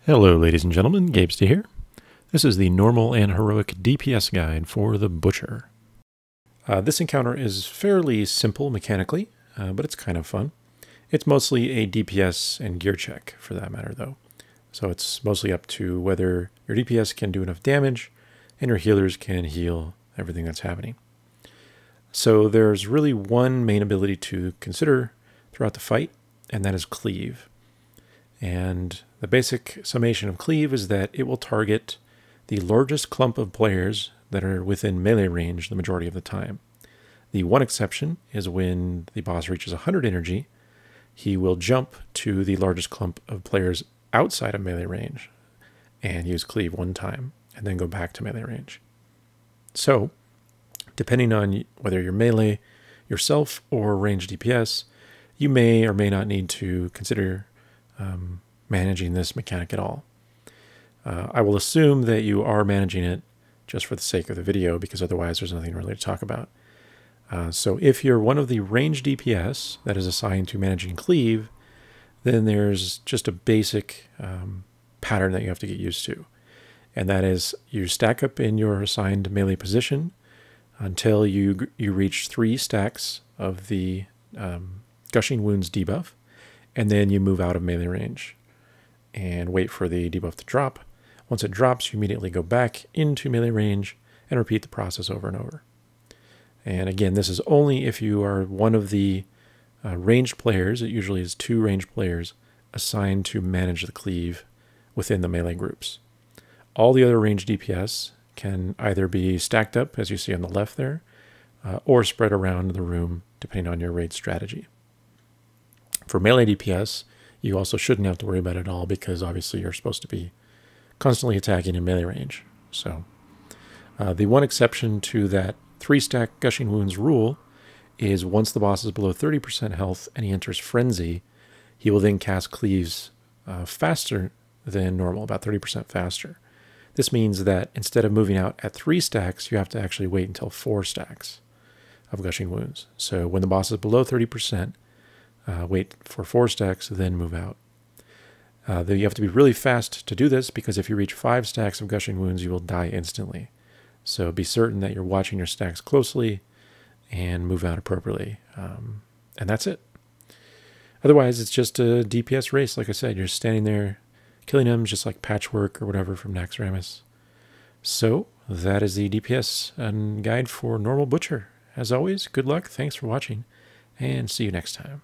Hello ladies and gentlemen, Gabesty here. This is the normal and heroic DPS guide for the Butcher. This encounter is fairly simple mechanically, but it's kind of fun. It's mostly a DPS and gear check for that matter though. So it's mostly up to whether your DPS can do enough damage and your healers can heal everything that's happening. So there's really one main ability to consider throughout the fight, and that is Cleave. And the basic summation of Cleave is that it will target the largest clump of players that are within melee range the majority of the time. The one exception is when the boss reaches 100 energy, he will jump to the largest clump of players outside of melee range and use Cleave one time and then go back to melee range. So, depending on whether you're melee yourself or ranged DPS, you may or may not need to consider managing this mechanic at all. I will assume that you are managing it just for the sake of the video, because otherwise there's nothing really to talk about. So if you're one of the ranged DPS that is assigned to managing Cleave, then there's just a basic pattern that you have to get used to. And that is you stack up in your assigned melee position until you reach 3 stacks of the Gushing Wounds debuff, and then you move out of melee range and wait for the debuff to drop. Once it drops, you immediately go back into melee range and repeat the process over and over. And again, this is only if you are one of the ranged players. It usually is 2 ranged players assigned to manage the Cleave within the melee groups. All the other ranged DPS can either be stacked up, as you see on the left there, or spread around the room, depending on your raid strategy. For melee DPS, you also shouldn't have to worry about it at all, because obviously you're supposed to be constantly attacking in melee range. So the one exception to that 3-stack Gushing Wounds rule is once the boss is below 30% health and he enters Frenzy, he will then cast Cleaves faster than normal, about 30% faster. This means that instead of moving out at 3 stacks, you have to actually wait until 4 stacks of Gushing Wounds. So when the boss is below 30%, wait for 4 stacks, then move out. You have to be really fast to do this, because if you reach 5 stacks of Gushing Wounds, you will die instantly. So be certain that you're watching your stacks closely and move out appropriately. And that's it. Otherwise, it's just a DPS race. Like I said, you're standing there killing them just like Patchwork or whatever from Naxxramas. So that is the DPS guide for Normal Butcher. As always, good luck, thanks for watching, and see you next time.